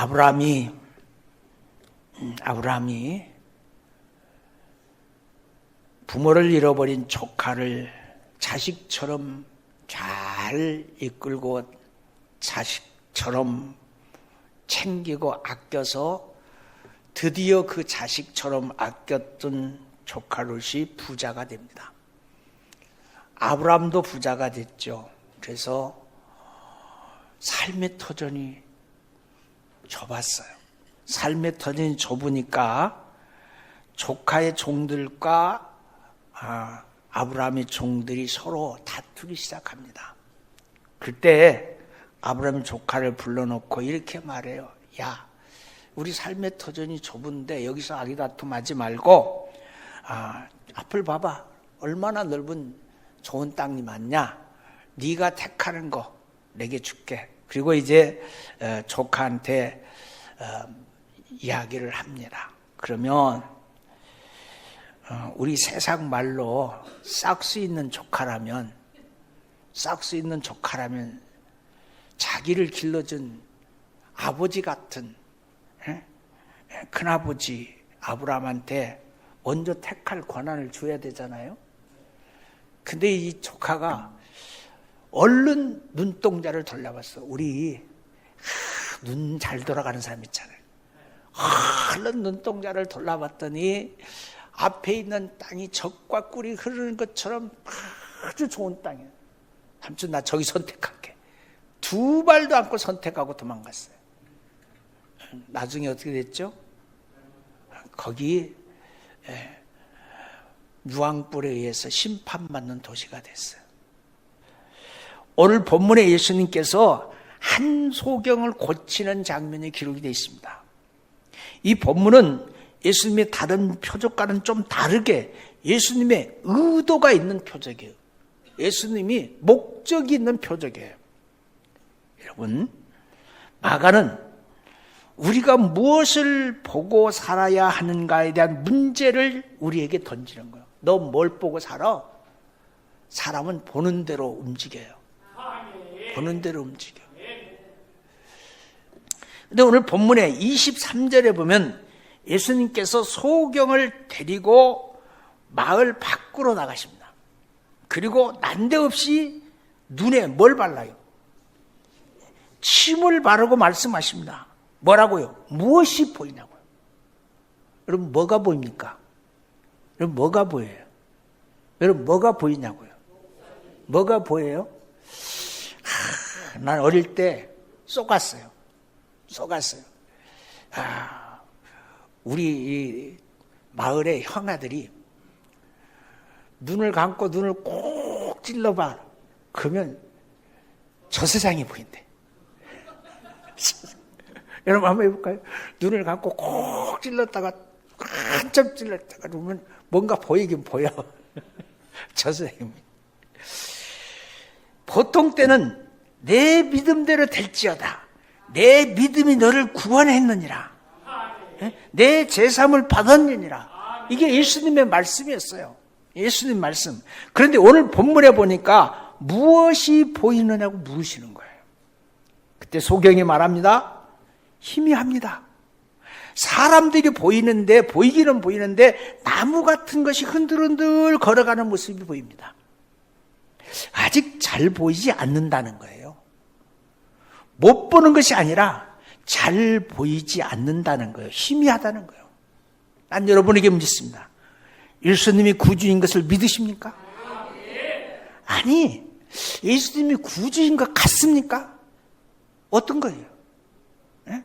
아브라함이 부모를 잃어버린 조카를 자식처럼 잘 이끌고 자식처럼 챙기고 아껴서 드디어 그 자식처럼 아꼈던 조카 롯이 부자가 됩니다. 아브라함도 부자가 됐죠. 그래서 삶의 터전이 좁았어요. 삶의 터전이 좁으니까 조카의 종들과 아브라함의 종들이 서로 다투기 시작합니다. 그때 아브라함 조카를 불러놓고 이렇게 말해요. 야, 우리 삶의 터전이 좁은데 여기서 아기다툼하지 말고 앞을 봐봐. 얼마나 넓은 좋은 땅이 많냐. 네가 택하는 거 내게 줄게. 그리고 이제 조카한테 이야기를 합니다. 그러면 우리 세상 말로 싹수 있는 조카라면 자기를 길러준 아버지 같은 큰아버지 아브라함한테 먼저 택할 권한을 줘야 되잖아요. 근데 이 조카가 얼른 눈동자를 돌려봤어. 우리 눈 잘 돌아가는 사람 있잖아요. 얼른 눈동자를 돌려봤더니 앞에 있는 땅이 젖과 꿀이 흐르는 것처럼 아주 좋은 땅이에요. 삼촌 나 저기 선택할게. 두 발도 않고 선택하고 도망갔어요. 나중에 어떻게 됐죠? 거기 유황불에 의해서 심판받는 도시가 됐어요. 오늘 본문에 예수님께서 한 소경을 고치는 장면이 기록이 되어 있습니다. 이 본문은 예수님의 다른 표적과는 좀 다르게 예수님의 의도가 있는 표적이에요. 예수님이 목적이 있는 표적이에요. 여러분, 마가는 우리가 무엇을 보고 살아야 하는가에 대한 문제를 우리에게 던지는 거예요. 너 뭘 보고 살아? 사람은 보는 대로 움직여요. 보는 대로 움직여. 근데 오늘 본문에 23절에 보면 예수님께서 소경을 데리고 마을 밖으로 나가십니다. 그리고 난데없이 눈에 뭘 발라요? 침을 바르고 말씀하십니다. 뭐라고요? 무엇이 보이냐고요? 여러분 뭐가 보입니까? 여러분 뭐가 보여요? 여러분 뭐가 보이냐고요? 뭐가 보여요? 난 어릴 때 쏘갔어요. 우리 이 마을의 형아들이 눈을 감고 눈을 꼭 찔러봐. 그러면 저 세상이 보인대. 여러분 한번 해볼까요? 눈을 감고 꼭 찔렀다가 한참 찔렀다가 그러면 뭔가 보이긴 보여. 저 세상이. 보통 때는 내 믿음대로 될지어다. 내 믿음이 너를 구원했느니라. 내 제삼을 받았느니라. 이게 예수님의 말씀이었어요. 예수님 말씀. 그런데 오늘 본문에 보니까 무엇이 보이느냐고 물으시는 거예요. 그때 소경이 말합니다. 희미합니다. 사람들이 보이기는 보이는데 나무 같은 것이 흔들흔들 걸어가는 모습이 보입니다. 아직 잘 보이지 않는다는 거예요. 못 보는 것이 아니라 잘 보이지 않는다는 거예요. 희미하다는 거예요. 난 여러분에게 묻습니다. 예수님이 구주인 것을 믿으십니까? 아니, 예수님이 구주인 것 같습니까? 어떤 거예요? 네?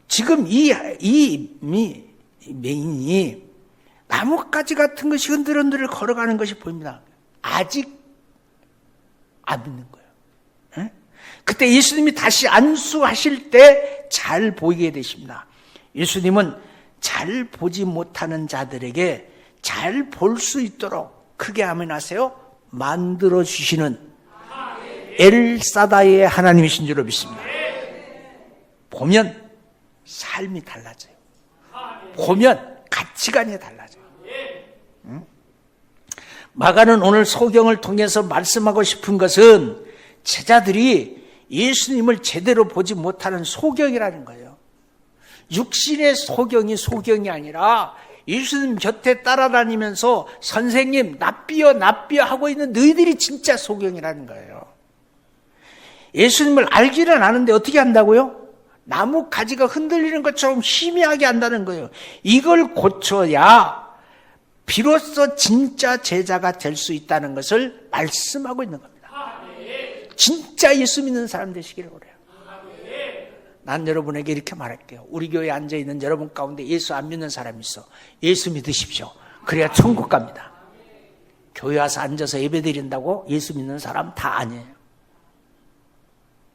지금 이 메인이 나뭇가지 같은 것이 흔들흔들 걸어가는 것이 보입니다. 아직 안 믿는 거예요. 네? 그때 예수님이 다시 안수하실 때 잘 보이게 되십니다. 예수님은 잘 보지 못하는 자들에게 잘 볼 수 있도록 크게 아멘하세요. 만들어주시는 엘사다의 하나님이신 줄로 믿습니다. 보면 삶이 달라져요. 보면 가치관이 달라져요. 마가는 오늘 소경을 통해서 말씀하고 싶은 것은 제자들이 예수님을 제대로 보지 못하는 소경이라는 거예요. 육신의 소경이 아니라 예수님 곁에 따라다니면서 선생님 납비여 하고 있는 너희들이 진짜 소경이라는 거예요. 예수님을 알지는 않은데 어떻게 한다고요? 나무 가지가 흔들리는 것처럼 희미하게 한다는 거예요. 이걸 고쳐야 비로소 진짜 제자가 될 수 있다는 것을 말씀하고 있는 겁니다. 진짜 예수 믿는 사람 되시기를 그래요. 난 여러분에게 이렇게 말할게요. 우리 교회에 앉아있는 여러분 가운데 예수 안 믿는 사람이 있어. 예수 믿으십시오. 그래야 천국 갑니다. 교회 와서 앉아서 예배 드린다고 예수 믿는 사람 다 아니에요.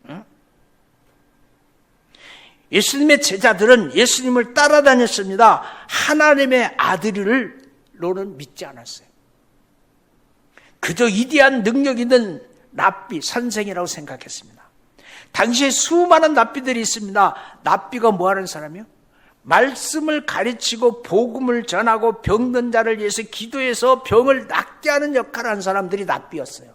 응? 예수님의 제자들은 예수님을 따라다녔습니다. 하나님의 아들로는 믿지 않았어요. 그저 위대한 능력 있는 랍비, 선생이라고 생각했습니다. 당시에 수많은 랍비들이 있습니다. 랍비가 뭐 하는 사람이요? 말씀을 가르치고 복음을 전하고 병든 자를 위해서 기도해서 병을 낫게 하는 역할을 하는 사람들이 랍비였어요.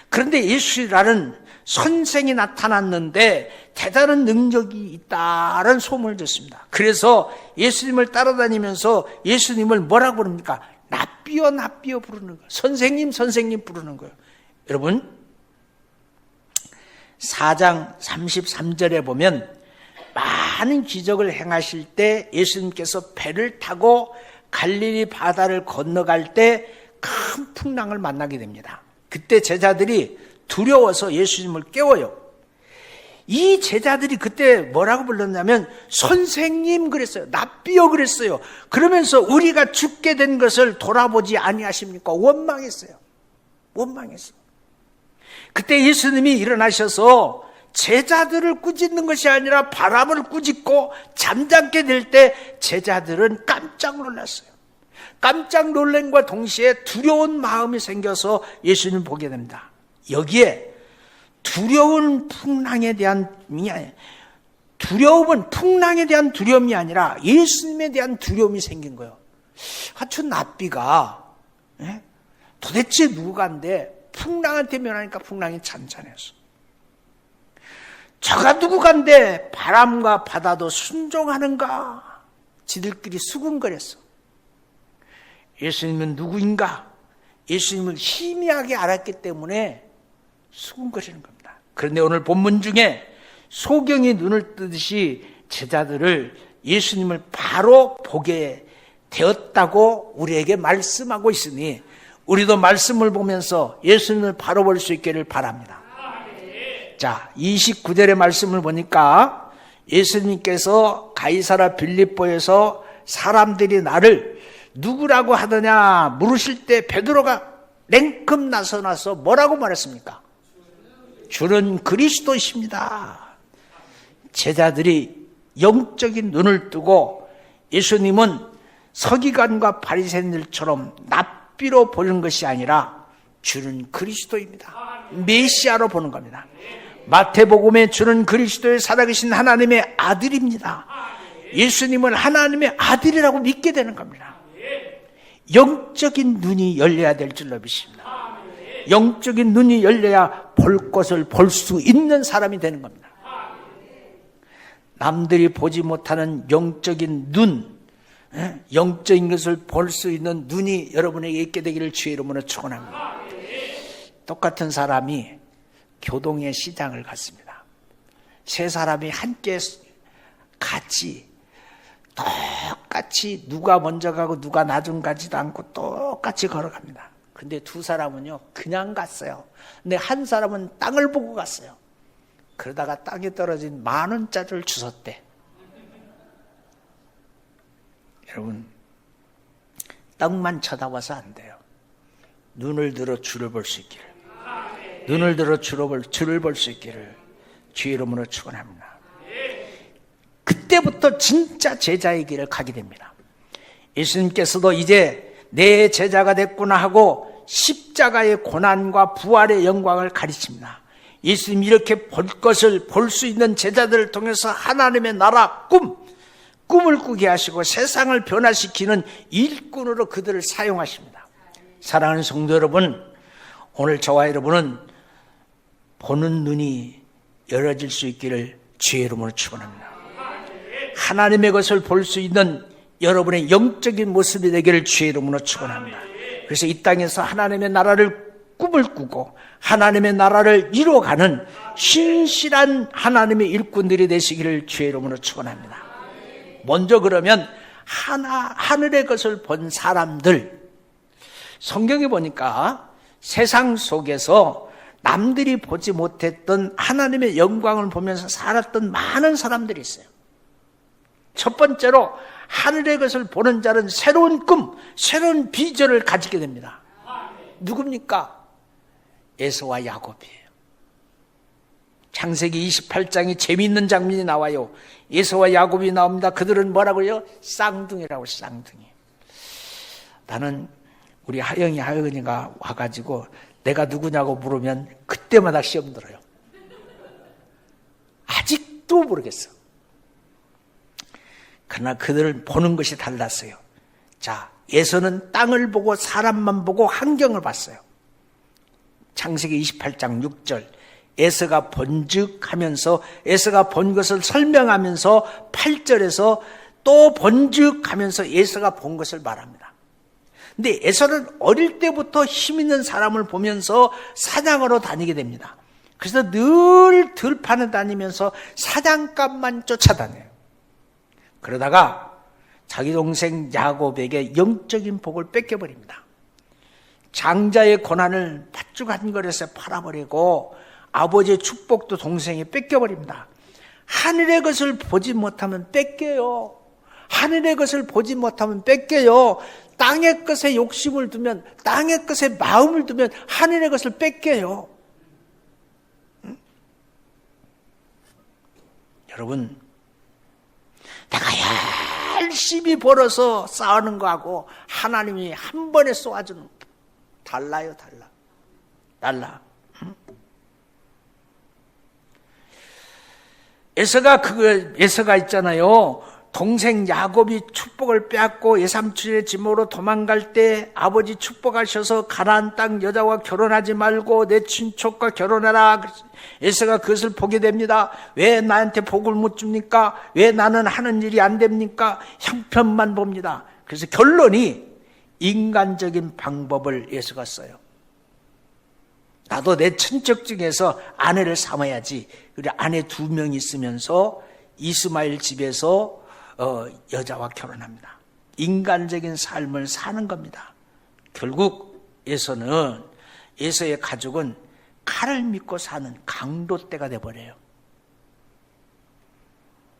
그런데 예수라는 선생이 나타났는데 대단한 능력이 있다는 소문을 듣습니다. 그래서 예수님을 따라다니면서 예수님을 뭐라고 부릅니까? 랍비여 부르는 거예요. 선생님 부르는 거예요. 여러분 4장 33절에 보면 많은 기적을 행하실 때 예수님께서 배를 타고 갈릴리 바다를 건너갈 때 큰 풍랑을 만나게 됩니다. 그때 제자들이 두려워서 예수님을 깨워요. 이 제자들이 그때 뭐라고 불렀냐면 선생님 그랬어요. 랍비여 그랬어요. 그러면서 우리가 죽게 된 것을 돌아보지 아니하십니까? 원망했어요. 그때 예수님이 일어나셔서 제자들을 꾸짖는 것이 아니라 바람을 꾸짖고 잠잠게 될 때 제자들은 깜짝 놀랐어요. 깜짝 놀람과 동시에 두려운 마음이 생겨서 예수님을 보게 됩니다. 여기에 두려움은 풍랑에 대한 두려움이 아니라 예수님에 대한 두려움이 생긴 거예요. 하여튼 납비가 도대체 누구간데 풍랑한테 면하니까 풍랑이 찬찬해서 저가 누구간데 바람과 바다도 순종하는가 지들끼리 수군거렸어. 예수님은 누구인가? 예수님을 희미하게 알았기 때문에 수군거리는 겁니다. 그런데 오늘 본문 중에 소경이 눈을 뜨듯이 제자들을 예수님을 바로 보게 되었다고 우리에게 말씀하고 있으니 우리도 말씀을 보면서 예수님을 바로 볼 수 있기를 바랍니다. 자, 29절의 말씀을 보니까 예수님께서 가이사라 빌립보에서 사람들이 나를 누구라고 하더냐 물으실 때 베드로가 냉큼 나서 뭐라고 말했습니까? 주는 그리스도이십니다. 제자들이 영적인 눈을 뜨고 예수님은 서기관과 바리새인들처럼 랍비로 보는 것이 아니라 주는 그리스도입니다. 메시아로 보는 겁니다. 마태복음에 주는 그리스도의 살아계신 하나님의 아들입니다. 예수님은 하나님의 아들이라고 믿게 되는 겁니다. 영적인 눈이 열려야 될 줄로 믿습니다. 영적인 눈이 열려야 볼 것을 볼 수 있는 사람이 되는 겁니다. 남들이 보지 못하는 영적인 눈, 영적인 것을 볼 수 있는 눈이 여러분에게 있게 되기를 주의 이름으로 축원합니다. 똑같은 사람이 교동의 시장을 갔습니다. 세 사람이 함께 같이 똑같이 누가 먼저 가고 누가 나중 가지도 않고 똑같이 걸어갑니다. 근데 두 사람은요 그냥 갔어요. 근데 한 사람은 땅을 보고 갔어요. 그러다가 땅에 떨어진 10,000원짜리를 주웠대. 여러분 땅만 쳐다봐서 안 돼요. 눈을 들어 주를 볼 수 있기를, 눈을 들어 주를 볼 수 있기를 주의 이름으로 축원합니다. 그때부터 진짜 제자의 길을 가게 됩니다. 예수님께서도 이제 내 제자가 됐구나 하고 십자가의 고난과 부활의 영광을 가르칩니다. 예수님이 이렇게 볼 것을 볼 수 있는 제자들을 통해서 하나님의 나라 꿈을 꾸게 하시고 세상을 변화시키는 일꾼으로 그들을 사용하십니다. 사랑하는 성도 여러분, 오늘 저와 여러분은 보는 눈이 열어질 수 있기를 주의 이름으로 축원합니다. 하나님의 것을 볼 수 있는 여러분의 영적인 모습이 되기를 주의 이름으로 축원합니다. 그래서 이 땅에서 하나님의 나라를 꿈을 꾸고 하나님의 나라를 이루어가는 신실한 하나님의 일꾼들이 되시기를 주의 이름으로 축원합니다. 먼저 그러면 하늘의 것을 본 사람들, 성경에 보니까 세상 속에서 남들이 보지 못했던 하나님의 영광을 보면서 살았던 많은 사람들이 있어요. 첫 번째로 하늘의 것을 보는 자는 새로운 꿈, 새로운 비전을 가지게 됩니다. 누굽니까? 에서와 야곱이에요. 창세기 28장에 재미있는 장면이 나와요. 에서와 야곱이 나옵니다. 그들은 뭐라고요? 쌍둥이라고, 쌍둥이. 나는 우리 하영이가 와가지고 내가 누구냐고 물으면 그때마다 시험 들어요. 아직도 모르겠어. 그러나 그들을 보는 것이 달랐어요. 자, 에서는 땅을 보고 사람만 보고 환경을 봤어요. 창세기 28장 6절, 에서가 본즉 에서가 본 것을 설명하면서 8절에서 또 본즉 에서가 본 것을 말합니다. 근데 에서는 어릴 때부터 힘 있는 사람을 보면서 사냥하러 다니게 됩니다. 그래서 늘 들판을 다니면서 사냥감만 쫓아다녀요. 그러다가 자기 동생 야곱에게 영적인 복을 뺏겨버립니다. 장자의 고난을 팥죽한거려서 팔아버리고 아버지의 축복도 동생이 뺏겨버립니다. 하늘의 것을 보지 못하면 뺏겨요. 하늘의 것을 보지 못하면 뺏겨요. 땅의 것에 욕심을 두면, 땅의 것에 마음을 두면 하늘의 것을 뺏겨요. 응? 여러분, 내가 열심히 벌어서 쌓는 거하고 하나님이 한 번에 쏘아주는 거 달라요, 달라. 응? 에서가 있잖아요. 동생 야곱이 축복을 빼앗고 예삼촌의 집으로 도망갈 때 아버지 축복하셔서 가나안 땅 여자와 결혼하지 말고 내 친척과 결혼하라. 에서가 그것을 보게 됩니다. 왜 나한테 복을 못 줍니까? 왜 나는 하는 일이 안 됩니까? 형편만 봅니다. 그래서 결론이 인간적인 방법을 에서가 써요. 나도 내 친척 중에서 아내를 삼아야지. 그리고 아내 2명 있으면서 이스마엘 집에서 여자와 결혼합니다. 인간적인 삶을 사는 겁니다. 결국 에서의 가족은 칼을 믿고 사는 강도떼가 돼버려요.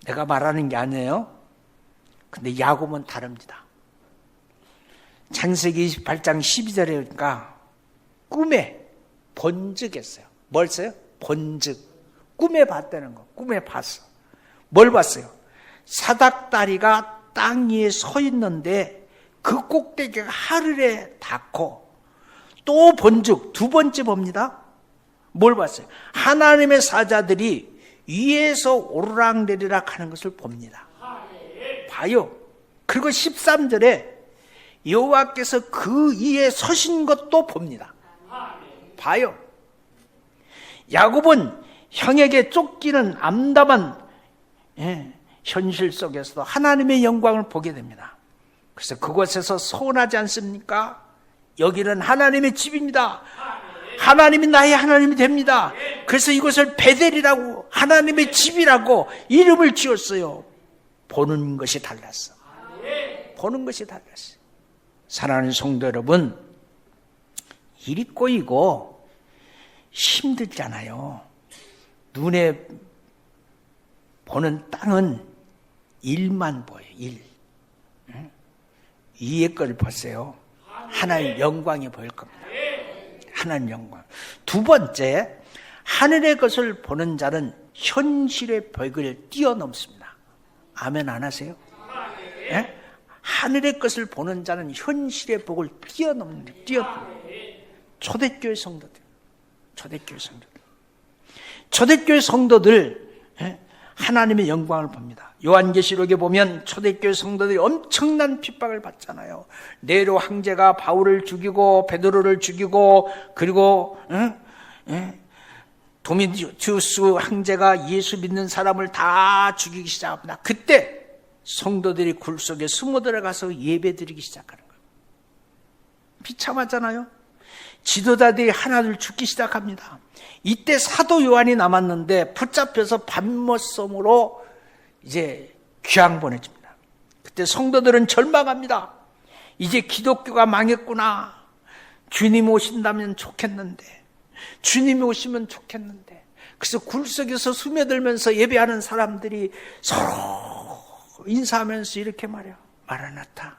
내가 말하는 게 아니에요. 근데 야곱은 다릅니다. 창세기 28장 12절에 보니까 꿈에 본즉했어요. 뭘 써요? 본즉. 꿈에 봤다는 거. 꿈에 봤어. 뭘 봤어요? 사닥다리가 땅 위에 서 있는데 그 꼭대기가 하늘에 닿고 또 본즉 2번째 봅니다. 뭘 봤어요? 하나님의 사자들이 위에서 오르락내리락 하는 것을 봅니다. 봐요. 그리고 13절에 여호와께서 그 위에 서신 것도 봅니다. 봐요. 야곱은 형에게 쫓기는 암담한 현실 속에서도 하나님의 영광을 보게 됩니다. 그래서 그곳에서 서운하지 않습니까? 여기는 하나님의 집입니다. 하나님이 나의 하나님이 됩니다. 그래서 이곳을 베델이라고, 하나님의 집이라고 이름을 지었어요. 보는 것이 달랐어. 보는 것이 달랐어. 사랑하는 성도 여러분, 일이 꼬이고 힘들잖아요. 눈에 보는 땅은 일만 보여요. 일. 위에 걸 보세요. 하나님 영광이 보일 겁니다. 하나님 영광. 2번째, 하늘의 것을 보는 자는 현실의 벽을 뛰어넘습니다. 아멘 안 하세요? 네? 하늘의 것을 보는 자는 현실의 벽을 뛰어넘는다. 초대교회 성도들 하나님의 영광을 봅니다. 요한계시록에 보면 초대교회 성도들이 엄청난 핍박을 받잖아요. 네로 황제가 바울을 죽이고 베드로를 죽이고 그리고 도미디우스 황제가 예수 믿는 사람을 다 죽이기 시작합니다. 그때 성도들이 굴 속에 숨어 들어가서 예배드리기 시작하는 거예요. 비참하잖아요. 지도자들이 하나둘 죽기 시작합니다. 이때 사도 요한이 남았는데 붙잡혀서 밤모섬으로 이제 귀양 보내집니다. 그때 성도들은 절망합니다. 이제 기독교가 망했구나. 주님 오신다면 좋겠는데, 주님이 오시면 좋겠는데. 그래서 굴 속에서 스며들면서 예배하는 사람들이 서로 인사하면서 이렇게 말해요. 마라나타.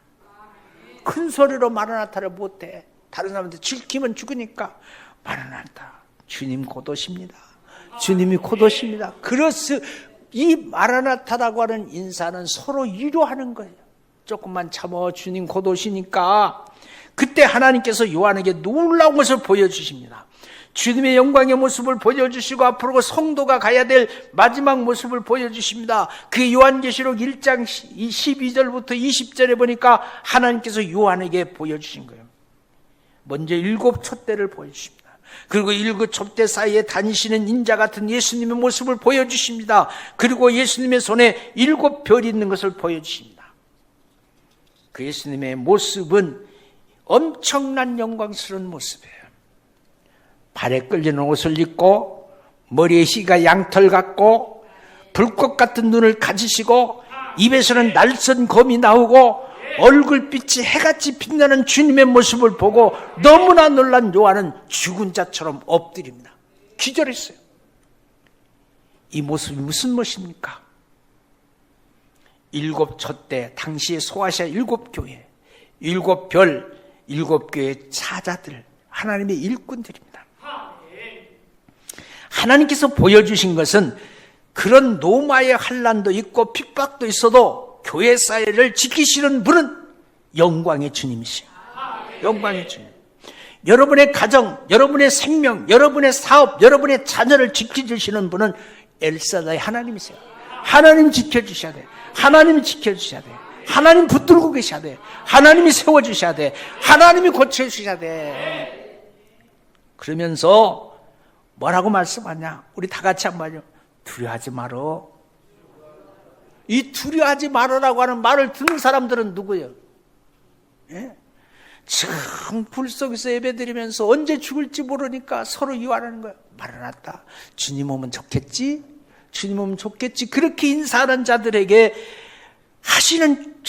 큰 소리로 마라나타를 못해. 다른 사람한테 질키면 죽으니까 마라나타. 주님 곧 오십니다. 주님이 곧 오십니다. 그래서 이 마라나타라고 하는 인사는 서로 위로하는 거예요. 조금만 참어, 주님 곧 오시니까. 그때 하나님께서 요한에게 놀라운 것을 보여주십니다. 주님의 영광의 모습을 보여주시고 앞으로 성도가 가야 될 마지막 모습을 보여주십니다. 그 요한계시록 1장 12절부터 20절에 보니까 하나님께서 요한에게 보여주신 거예요. 먼저 7 촛대를 보여주십니다. 그리고 7 촛대 사이에 다니시는 인자 같은 예수님의 모습을 보여주십니다. 그리고 예수님의 손에 7 별이 있는 것을 보여주십니다. 그 예수님의 모습은 엄청난 영광스러운 모습이에요. 발에 끌리는 옷을 입고 머리에 희가 양털 같고 불꽃 같은 눈을 가지시고 입에서는 날선 검이 나오고 얼굴빛이 해같이 빛나는 주님의 모습을 보고 너무나 놀란 요한은 죽은 자처럼 엎드립니다. 기절했어요. 이 모습이 무슨 모습입니까? 7 촛대, 당시의 소아시아 7 교회, 7 별, 7 교회의 사자들, 하나님의 일꾼들입니다. 하나님께서 보여주신 것은 그런 노마의 환난도 있고 핍박도 있어도 교회 사회를 지키시는 분은 영광의 주님이시오. 영광의 주님. 여러분의 가정, 여러분의 생명, 여러분의 사업, 여러분의 자녀를 지켜주시는 분은 엘사다의 하나님이세요. 하나님 지켜주셔야 돼. 하나님이 지켜주셔야 돼. 하나님 붙들고 계셔야 돼. 하나님이 세워주셔야 돼. 하나님이 고쳐주셔야 돼. 그러면서 뭐라고 말씀하냐? 우리 다 같이 한번 하죠. 두려워하지 말어. 이 두려워하지 말으라고 하는 말을 듣는 사람들은 누구예요? 예? 참 불 속에서 예배드리면서 언제 죽을지 모르니까 서로 유한하는 거예요. 마라나타. 주님 오면 좋겠지? 주님 오면 좋겠지? 그렇게 인사하는 자들에게 하시는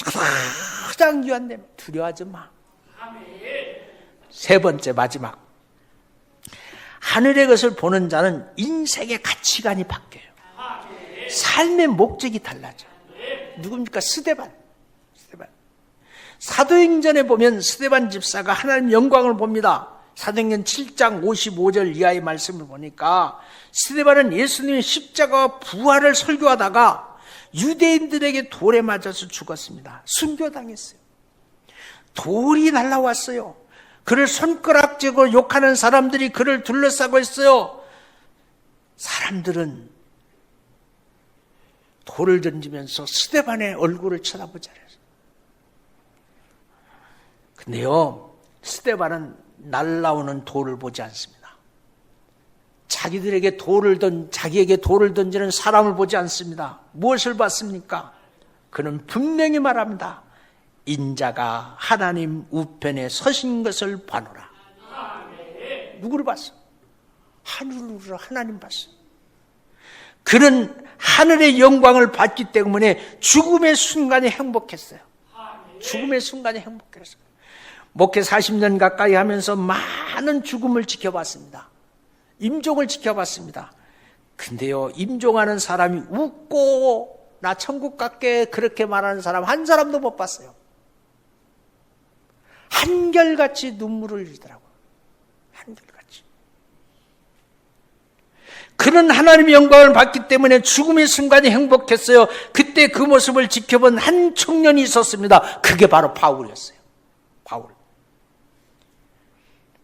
가장 유한됨. 두려워하지 마. 세 번째 마지막. 하늘의 것을 보는 자는 인생의 가치관이 바뀌어요. 삶의 목적이 달라져. 누굽니까? 스데반. 사도행전에 보면 스데반 집사가 하나님 영광을 봅니다. 사도행전 7장 55절 이하의 말씀을 보니까 스데반은 예수님의 십자가와 부활을 설교하다가 유대인들에게 돌에 맞아서 죽었습니다. 순교당했어요. 돌이 날라왔어요. 그를 손가락질고 욕하는 사람들이 그를 둘러싸고 있어요. 사람들은 돌을 던지면서 스데반의 얼굴을 쳐다보자 그랬어요. 근데요, 스데반은 날라오는 돌을 보지 않습니다. 자기에게 돌을 던지는 사람을 보지 않습니다. 무엇을 봤습니까? 그는 분명히 말합니다. 인자가 하나님 우편에 서신 것을 봐노라. 누구를 봤어? 하늘으로 하나님 봤어. 그는 하늘의 영광을 봤기 때문에 죽음의 순간에 행복했어요. 죽음의 순간에 행복했어요. 목회 40년 가까이 하면서 많은 죽음을 지켜봤습니다. 임종을 지켜봤습니다. 근데요, 임종하는 사람이 웃고 나 천국 갈게 그렇게 말하는 사람 한 사람도 못 봤어요. 한결같이 눈물을 흘리더라고요. 한결같이. 그는 하나님의 영광을 봤기 때문에 죽음의 순간이 행복했어요. 그때 그 모습을 지켜본 한 청년이 있었습니다. 그게 바로 바울이었어요.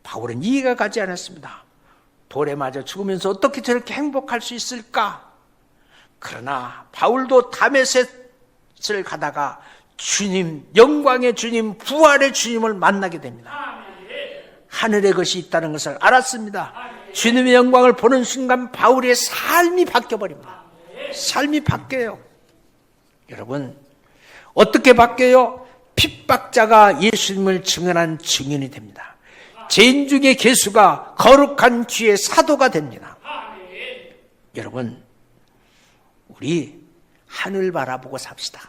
바울은 이해가 가지 않았습니다. 돌에 맞아 죽으면서 어떻게 저렇게 행복할 수 있을까? 그러나 바울도 다메섹을 가다가 주님, 영광의 주님, 부활의 주님을 만나게 됩니다. 하늘의 것이 있다는 것을 알았습니다. 주님의 영광을 보는 순간 바울의 삶이 바뀌어버립니다. 삶이 바뀌어요. 여러분, 어떻게 바뀌어요? 핍박자가 예수님을 증언한 증인이 됩니다. 죄인 중에 괴수가 거룩한 주의 사도가 됩니다. 여러분, 우리 하늘 바라보고 삽시다.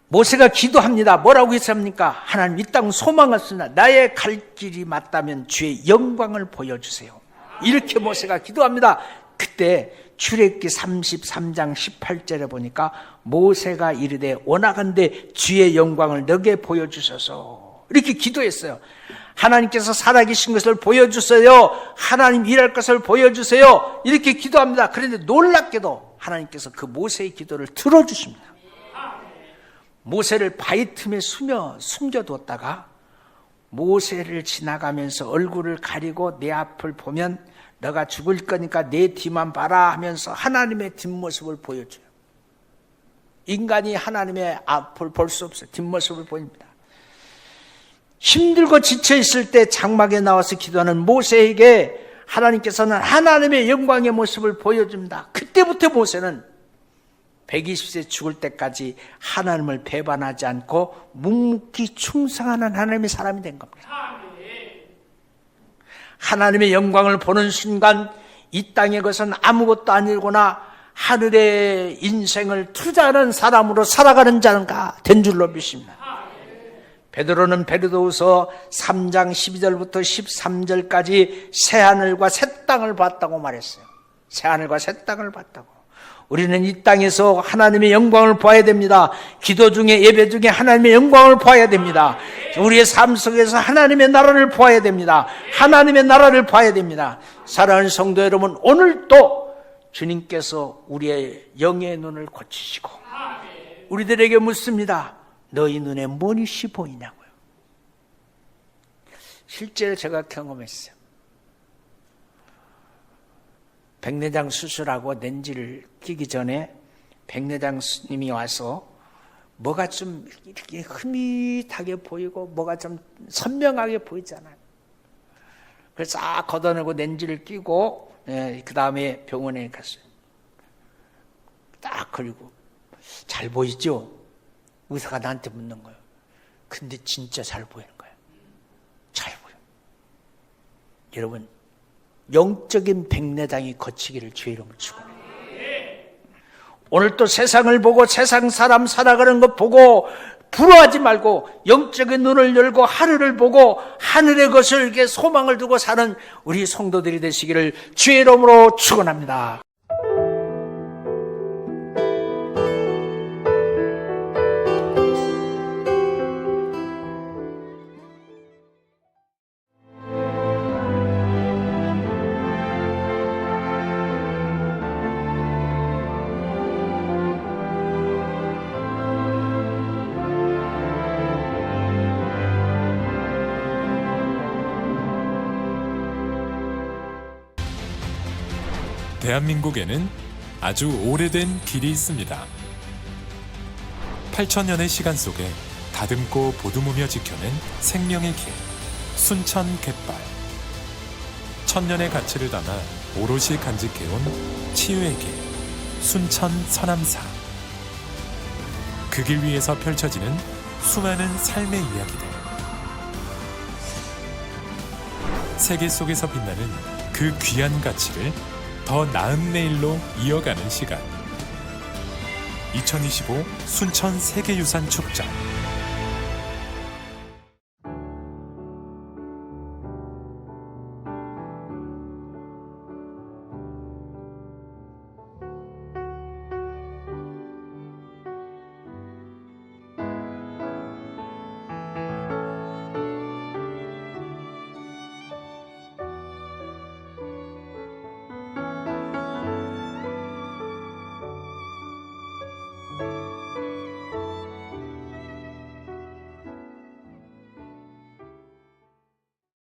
모세가 기도합니다. 뭐라고 했습니까? 하나님, 이 땅 소망했으나 나의 갈 길이 맞다면 주의 영광을 보여주세요. 이렇게 모세가 기도합니다. 그때 출애굽기 33장 18절에 보니까 모세가 이르되 원하건대 주의 영광을 너게 보여주소서, 이렇게 기도했어요. 하나님께서 살아계신 것을 보여주세요. 하나님 일할 것을 보여주세요. 이렇게 기도합니다. 그런데 놀랍게도 하나님께서 그 모세의 기도를 들어주십니다. 모세를 바위 틈에 숨겨뒀다가 모세를 지나가면서 얼굴을 가리고 내 앞을 보면 너가 죽을 거니까 내 뒤만 봐라 하면서 하나님의 뒷모습을 보여줘요. 인간이 하나님의 앞을 볼 수 없어요. 뒷모습을 보입니다. 힘들고 지쳐있을 때 장막에 나와서 기도하는 모세에게 하나님께서는 하나님의 영광의 모습을 보여줍니다. 그때부터 모세는 120세 죽을 때까지 하나님을 배반하지 않고 묵묵히 충성하는 하나님의 사람이 된 겁니다. 하나님의 영광을 보는 순간 이 땅의 것은 아무것도 아니거나 하늘의 인생을 투자하는 사람으로 살아가는 자가 된 줄로 믿습니다. 베드로는 베드로후서 3장 12절부터 13절까지 새하늘과 새 땅을 봤다고 말했어요. 새하늘과 새 땅을 봤다고. 우리는 이 땅에서 하나님의 영광을 봐야 됩니다. 기도 중에, 예배 중에 하나님의 영광을 봐야 됩니다. 우리의 삶 속에서 하나님의 나라를 봐야 됩니다. 하나님의 나라를 봐야 됩니다. 사랑하는 성도 여러분, 오늘도 주님께서 우리의 영의 눈을 고치시고 우리들에게 묻습니다. 너희 눈에 뭔 이시 보이냐고요. 실제로 제가 경험했어요. 백내장 수술하고 렌즈를 끼기 전에 백내장 스님이 와서 뭐가 좀 이렇게 흐릿하게 보이고 뭐가 좀 선명하게 보이잖아요. 그래서 싹 걷어내고 렌즈를 끼고 그 다음에 병원에 갔어요. 딱 그리고 잘 보이죠? 의사가 나한테 묻는 거예요. 근데 진짜 잘 보이는 거예요. 잘 보여. 여러분, 영적인 백내장이 거치기를 주의 이름으로 축원해요. 오늘 또 세상을 보고 세상 사람 살아가는 것 보고 부러워하지 말고 영적인 눈을 열고 하늘을 보고 하늘의 것을 이렇게 소망을 두고 사는 우리 성도들이 되시기를 주의 이름으로 축원합니다. 대한민국에는 아주 오래된 길이 있습니다. 8,000년의 시간 속에 다듬고 보듬으며 지켜낸 생명의 길, 순천 갯발. 1000년의 가치를 담아 오롯이 간직해온 치유의 길, 순천 서남사. 그 길 위에서 펼쳐지는 수많은 삶의 이야기들. 세계 속에서 빛나는 그 귀한 가치를 더 나은 내일로 이어가는 시간. 2025 순천 세계유산 축전.